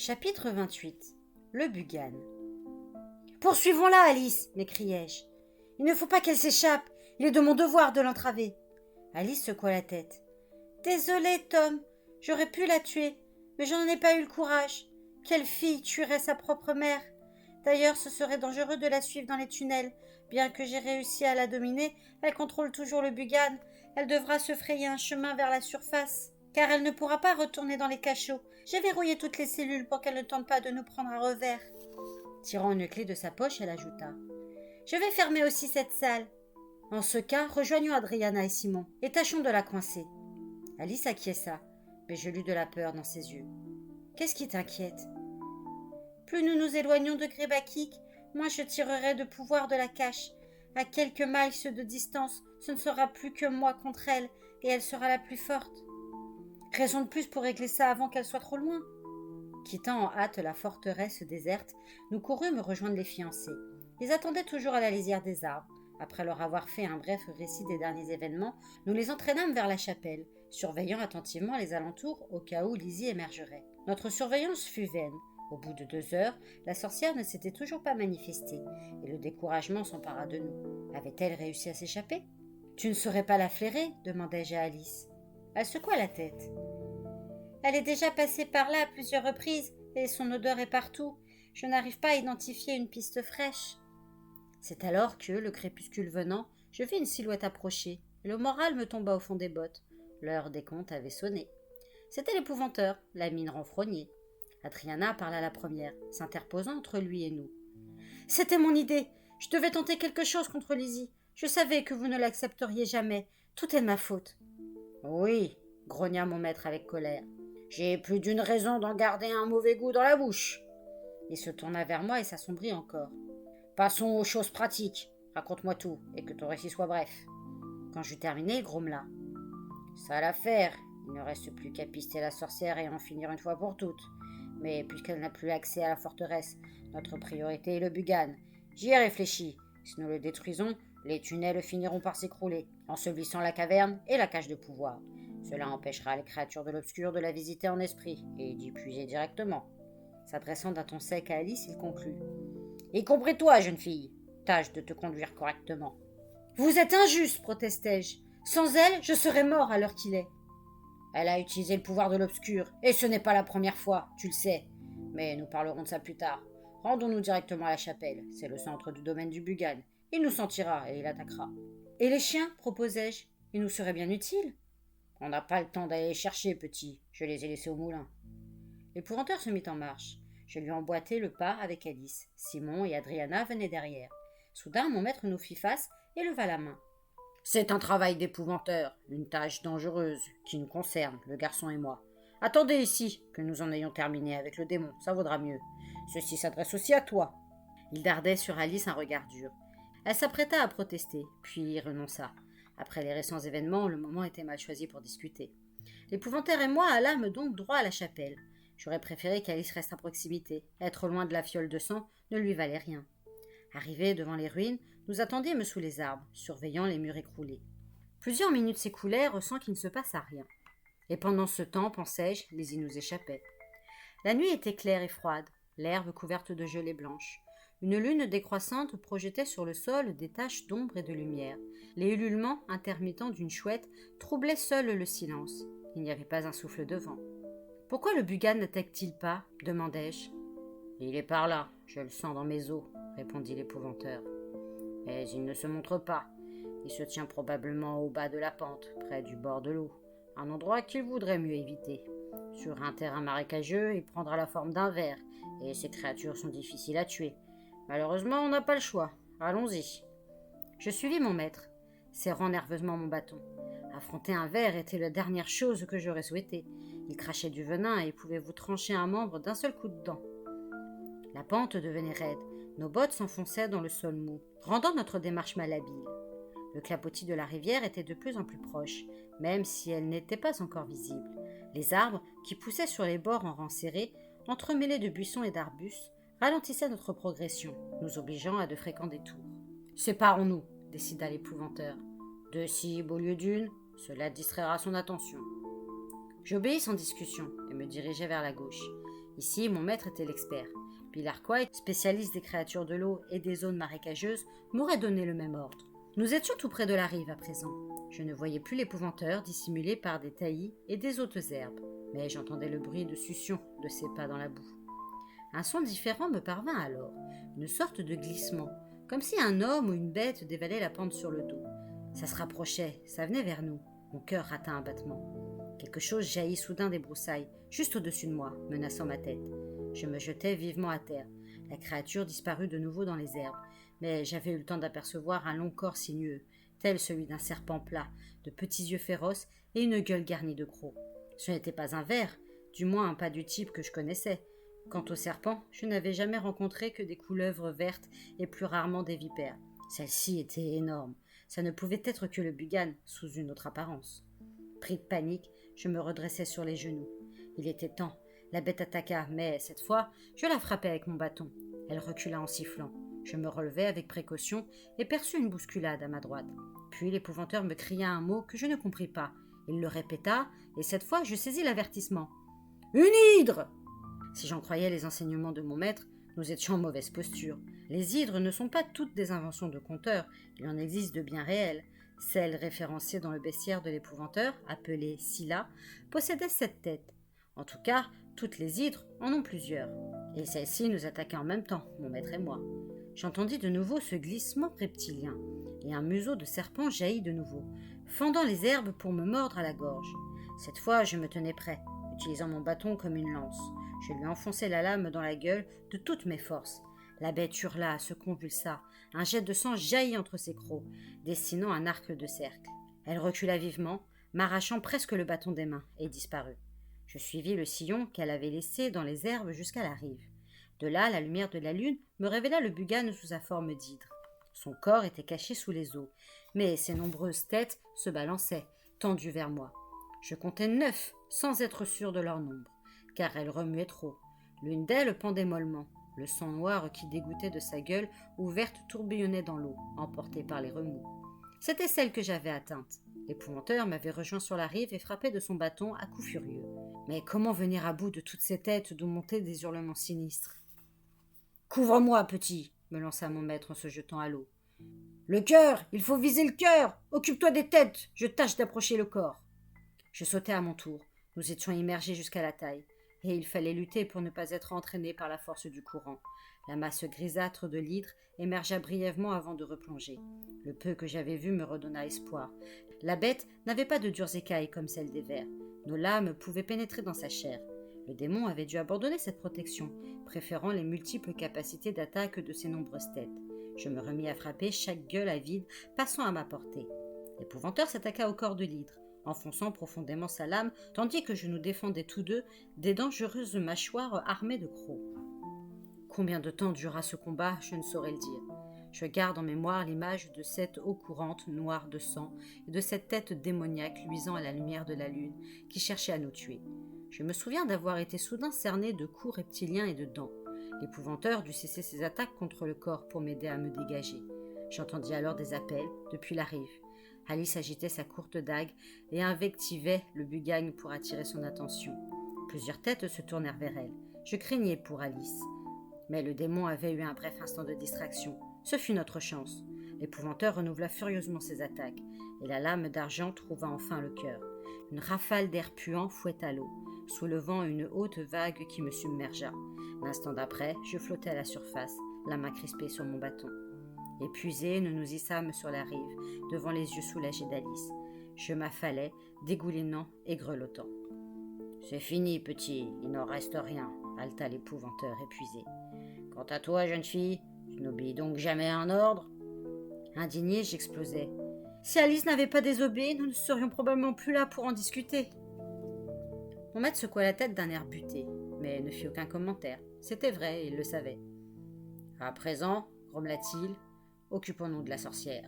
Chapitre 28. Le Bugan. « Poursuivons-la, Alice !» m'écriai-je. « Il ne faut pas qu'elle s'échappe. Il est de mon devoir de l'entraver. » Alice secoua la tête. « Désolée, Tom. J'aurais pu la tuer, mais je n'en ai pas eu le courage. Quelle fille tuerait sa propre mère? D'ailleurs, ce serait dangereux de la suivre dans les tunnels. Bien que j'ai réussi à la dominer, elle contrôle toujours le Bugan. Elle devra se frayer un chemin vers la surface, car elle ne pourra pas retourner dans les cachots. J'ai verrouillé toutes les cellules pour qu'elle ne tente pas de nous prendre à revers. » Tirant une clé de sa poche, elle ajouta. « Je vais fermer aussi cette salle. En ce cas, rejoignons Adriana et Simon, et tâchons de la coincer. » Alice acquiesça, mais je lus de la peur dans ses yeux. « Qu'est-ce qui t'inquiète ?» Plus nous nous éloignons de Grébakik, moins je tirerai de pouvoir de la cache. À quelques miles de distance, ce ne sera plus que moi contre elle, et elle sera la plus forte. Raison de plus pour régler ça avant qu'elle soit trop loin. Quittant en hâte la forteresse déserte, nous courûmes rejoindre les fiancés. Ils attendaient toujours à la lisière des arbres. Après leur avoir fait un bref récit des derniers événements, nous les entraînâmes vers la chapelle, surveillant attentivement les alentours au cas où Lizzie émergerait. Notre surveillance fut vaine. Au bout de 2 heures, la sorcière ne s'était toujours pas manifestée, et le découragement s'empara de nous. Avait-elle réussi à s'échapper ? « Tu ne saurais pas la flairer ?» demandai-je à Alice. Elle secoua la tête. « Elle est déjà passée par là à plusieurs reprises, et son odeur est partout. Je n'arrive pas à identifier une piste fraîche. » C'est alors que, le crépuscule venant, je vis une silhouette approcher, et le moral me tomba au fond des bottes. L'heure des comptes avait sonné. C'était l'épouvanteur, la mine renfrognée. Adriana parla la première, s'interposant entre lui et nous. « C'était mon idée. Je devais tenter quelque chose contre Lizzie. Je savais que vous ne l'accepteriez jamais. Tout est de ma faute. »« Oui, » grogna mon maître avec colère. « J'ai plus d'une raison d'en garder un mauvais goût dans la bouche. » Il se tourna vers moi et s'assombrit encore. « Passons aux choses pratiques. Raconte-moi tout, et que ton récit soit bref. » Quand j'eus terminé, il grommela. « Sale affaire. Il ne reste plus qu'à pister la sorcière et en finir une fois pour toutes. Mais puisqu'elle n'a plus accès à la forteresse, notre priorité est le Bugan. J'y ai réfléchi. Si nous le détruisons, les tunnels finiront par s'écrouler, ensevelissant la caverne et la cage de pouvoir. Cela empêchera les créatures de l'obscur de la visiter en esprit et d'y puiser directement. » S'adressant d'un ton sec à Alice, il conclut. « Y compris toi, jeune fille. Tâche de te conduire correctement. »« Vous êtes injuste, protestai-je. Sans elle, je serais mort à l'heure qu'il est. » Elle a utilisé le pouvoir de l'obscur, et ce n'est pas la première fois, tu le sais. Mais nous parlerons de ça plus tard. Rendons-nous directement à la chapelle. C'est le centre du domaine du Bugan. Il nous sentira et il attaquera. « Et les chiens, proposai-je. Ils nous seraient bien utiles. »« On n'a pas le temps d'aller les chercher, petit. Je les ai laissés au moulin. » L'épouvanteur se mit en marche. Je lui emboîtai le pas avec Alice. Simon et Adriana venaient derrière. Soudain, mon maître nous fit face et leva la main. « C'est un travail d'épouvanteur, une tâche dangereuse qui nous concerne, le garçon et moi. Attendez ici, que nous en ayons terminé avec le démon, ça vaudra mieux. Ceci s'adresse aussi à toi. » Il dardait sur Alice un regard dur. Elle s'apprêta à protester, puis renonça. Après les récents événements, le moment était mal choisi pour discuter. L'épouvanteur et moi allâmes donc droit à la chapelle. J'aurais préféré qu'Alice reste à proximité. Être loin de la fiole de sang ne lui valait rien. Arrivés devant les ruines, nous attendîmes sous les arbres, surveillant les murs écroulés. Plusieurs minutes s'écoulèrent sans qu'il ne se passât rien. Et pendant ce temps, pensais-je, Lizzie nous échappait. La nuit était claire et froide, l'herbe couverte de gelée blanche. Une lune décroissante projetait sur le sol des taches d'ombre et de lumière. Les ululements intermittents d'une chouette troublaient seuls le silence. Il n'y avait pas un souffle de vent. « Pourquoi le Bugan n'attaque-t-il pas ?» demandai-je. « Il est par là, je le sens dans mes os, » répondit l'épouvanteur. « Mais il ne se montre pas. Il se tient probablement au bas de la pente, près du bord de l'eau, un endroit qu'il voudrait mieux éviter. Sur un terrain marécageux, il prendra la forme d'un ver, et ces créatures sont difficiles à tuer. Malheureusement, on n'a pas le choix. Allons-y. » Je suivis mon maître, serrant nerveusement mon bâton. Affronter un ver était la dernière chose que j'aurais souhaité. Il crachait du venin et pouvait vous trancher un membre d'un seul coup de dent. La pente devenait raide. Nos bottes s'enfonçaient dans le sol mou, rendant notre démarche malhabile. Le clapotis de la rivière était de plus en plus proche, même si elle n'était pas encore visible. Les arbres, qui poussaient sur les bords en rangs serrés, entremêlés de buissons et d'arbustes, ralentissaient notre progression, nous obligeant à de fréquents détours. « Séparons-nous, » décida l'épouvanteur. « 2 cibles au lieu d'une, cela distraira son attention. » J'obéis sans discussion et me dirigeai vers la gauche. Ici, mon maître était l'expert. Pilar Quaid, spécialiste des créatures de l'eau et des zones marécageuses, m'aurait donné le même ordre. Nous étions tout près de la rive à présent. Je ne voyais plus l'épouvanteur dissimulé par des taillis et des hautes herbes, mais j'entendais le bruit de succion de ses pas dans la boue. Un son différent me parvint alors, une sorte de glissement, comme si un homme ou une bête dévalait la pente sur le dos. Ça se rapprochait, ça venait vers nous. Mon cœur rata un battement. Quelque chose jaillit soudain des broussailles, juste au-dessus de moi, menaçant ma tête. Je me jetai vivement à terre. La créature disparut de nouveau dans les herbes, mais j'avais eu le temps d'apercevoir un long corps sinueux, tel celui d'un serpent plat, de petits yeux féroces et une gueule garnie de crocs. Ce n'était pas un ver, du moins pas du type que je connaissais. Quant au serpent, je n'avais jamais rencontré que des couleuvres vertes et plus rarement des vipères. Celle-ci était énorme. Ça ne pouvait être que le Bughan, sous une autre apparence. Pris de panique, je me redressai sur les genoux. Il était temps. La bête attaqua, mais cette fois, je la frappai avec mon bâton. Elle recula en sifflant. Je me relevai avec précaution et perçus une bousculade à ma droite. Puis l'épouvanteur me cria un mot que je ne compris pas. Il le répéta, et cette fois, je saisis l'avertissement. « Une hydre !» Si j'en croyais les enseignements de mon maître, nous étions en mauvaise posture. Les hydres ne sont pas toutes des inventions de conteurs, il en existe de bien réelles. Celle référencée dans le bestiaire de l'épouvanteur, appelée Scylla, possédait 7 têtes. En tout cas, toutes les hydres en ont plusieurs. Et celle-ci nous attaquait en même temps, mon maître et moi. J'entendis de nouveau ce glissement reptilien, et un museau de serpent jaillit de nouveau, fendant les herbes pour me mordre à la gorge. Cette fois, je me tenais prêt, utilisant mon bâton comme une lance. Je lui enfonçai la lame dans la gueule de toutes mes forces. La bête hurla, se convulsa. Un jet de sang jaillit entre ses crocs, dessinant un arc de cercle. Elle recula vivement, m'arrachant presque le bâton des mains, et disparut. Je suivis le sillon qu'elle avait laissé dans les herbes jusqu'à la rive. De là, la lumière de la lune me révéla le Bughan sous sa forme d'hydre. Son corps était caché sous les eaux, mais ses nombreuses têtes se balançaient, tendues vers moi. Je comptai 9, sans être sûr de leur nombre, car elles remuaient trop. L'une d'elles pendait mollement. Le sang noir qui dégouttait de sa gueule ouverte tourbillonnait dans l'eau, emporté par les remous. C'était celle que j'avais atteinte. L'épouvanteur m'avait rejoint sur la rive et frappait de son bâton à coups furieux. Mais comment venir à bout de toutes ces têtes d'où montaient des hurlements sinistres ? « Couvre-moi, petit !» me lança mon maître en se jetant à l'eau. « Le cœur ! Il faut viser le cœur ! Occupe-toi des têtes ! Je tâche d'approcher le corps !» Je sautai à mon tour. Nous étions immergés jusqu'à la taille, et il fallait lutter pour ne pas être entraîné par la force du courant. La masse grisâtre de l'hydre émergea brièvement avant de replonger. Le peu que j'avais vu me redonna espoir. La bête n'avait pas de dures écailles comme celle des vers. Nos lames pouvaient pénétrer dans sa chair. Le démon avait dû abandonner cette protection, préférant les multiples capacités d'attaque de ses nombreuses têtes. Je me remis à frapper chaque gueule à vide, passant à ma portée. L'épouvanteur s'attaqua au corps de l'hydre, enfonçant profondément sa lame, tandis que je nous défendais tous deux des dangereuses mâchoires armées de crocs. Combien de temps dura ce combat, je ne saurais le dire. Je garde en mémoire l'image de cette eau courante noire de sang et de cette tête démoniaque luisant à la lumière de la lune qui cherchait à nous tuer. Je me souviens d'avoir été soudain cerné de coups reptiliens et de dents. L'épouvanteur dut cesser ses attaques contre le corps pour m'aider à me dégager. J'entendis alors des appels depuis la rive. Alice agitait sa courte dague et invectivait le Bughan pour attirer son attention. Plusieurs têtes se tournèrent vers elle. Je craignais pour Alice. Mais le démon avait eu un bref instant de distraction. Ce fut notre chance. L'épouvanteur renouvela furieusement ses attaques, et la lame d'argent trouva enfin le cœur. Une rafale d'air puant fouetta l'eau, soulevant une haute vague qui me submergea. L'instant d'après, je flottais à la surface, la main crispée sur mon bâton. Épuisés, nous nous hissâmes sur la rive, devant les yeux soulagés d'Alice. Je m'affalais, dégoulinant et grelottant. « C'est fini, petit, il n'en reste rien », haleta l'épouvanteur épuisé. « Quant à toi, jeune fille, tu n'obéis donc jamais à un ordre ?» Indigné, j'explosais. Si Alice n'avait pas désobéi, nous ne serions probablement plus là pour en discuter. Mon maître secoua la tête d'un air buté, mais ne fit aucun commentaire. C'était vrai, il le savait. « À présent, grommela-t-il, occupons-nous de la sorcière. »